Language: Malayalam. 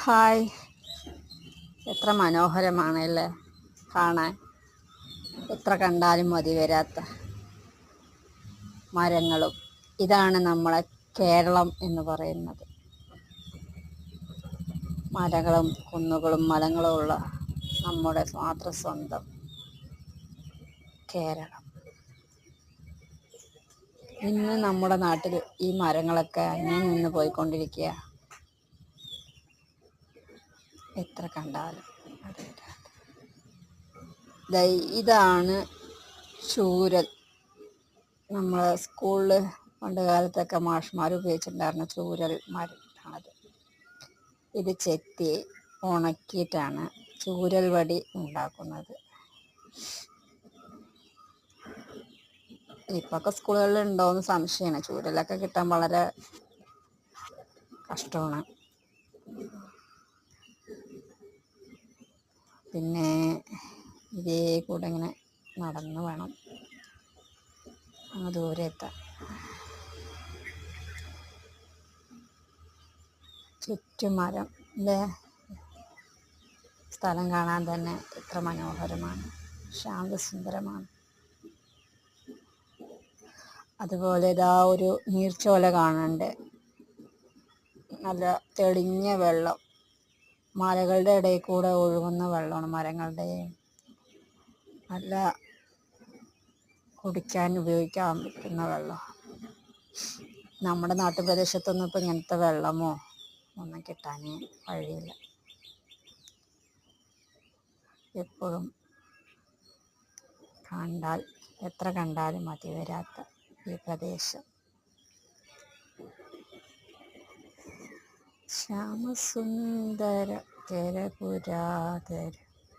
ഹായ്, എത്ര മനോഹരമാണല്ലേ കാണാൻ. എത്ര കണ്ടാലും മതി വരാത്ത മരങ്ങളും. ഇതാണ് നമ്മളെ കേരളം എന്ന് പറയുന്നത്. മരങ്ങളും കുന്നുകളും മലങ്ങളും ഉള്ള നമ്മുടെ മാത്രം സ്വന്തം കേരളം. ഇന്ന് നമ്മുടെ നാട്ടിൽ ഈ മരങ്ങളൊക്കെ അന്യം നിന്ന് പോയിക്കൊണ്ടിരിക്കുക. എത്ര കണ്ടാലും ഇതാണ് ചൂരൽ. നമ്മളെ സ്കൂളിൽ പണ്ട് കാലത്തൊക്കെ മാഷ്മാർ ഉപയോഗിച്ചിട്ടുണ്ടായിരുന്ന ചൂരൽ മരമാണത്. ഇത് ചെത്തി ഉണക്കിയിട്ടാണ് ചൂരൽ വടി ഉണ്ടാക്കുന്നത്. ഇപ്പൊക്കെ സ്കൂളുകളിൽ ഉണ്ടോയെന്ന് സംശയമാണ്. ചൂരലൊക്കെ കിട്ടാൻ വളരെ കഷ്ടമാണ്. പിന്നെ ഇതേ കൂടെ ഇങ്ങനെ നടന്നു വേണം അങ്ങ് ദൂരെ എത്താൻ. ചുറ്റുമരം. സ്ഥലം കാണാൻ തന്നെ എത്ര മനോഹരമാണ്, ശാന്തസുന്ദരമാണ്. അതുപോലെ ഇതാ ഒരു നീർച്ചോല കാണുന്നുണ്ട്. നല്ല തെളിഞ്ഞ വെള്ളം, മലകളുടെ ഇടയിൽ കൂടെ ഒഴുകുന്ന വെള്ളമാണ്. മരങ്ങളുടെ നല്ല കുടിക്കാൻ ഉപയോഗിക്കാൻ പറ്റുന്ന വെള്ളം. നമ്മുടെ നാട്ടുപ്രദേശത്തൊന്നും ഇപ്പം ഇങ്ങനത്തെ വെള്ളമോ ഒന്നും കിട്ടാൻ വഴിയില്ല. എപ്പോഴും കണ്ടാൽ എത്ര കണ്ടാലും മതി വരാത്ത ഈ പ്രദേശം. ശ്യാമസുന്ദര കേരപുരാതര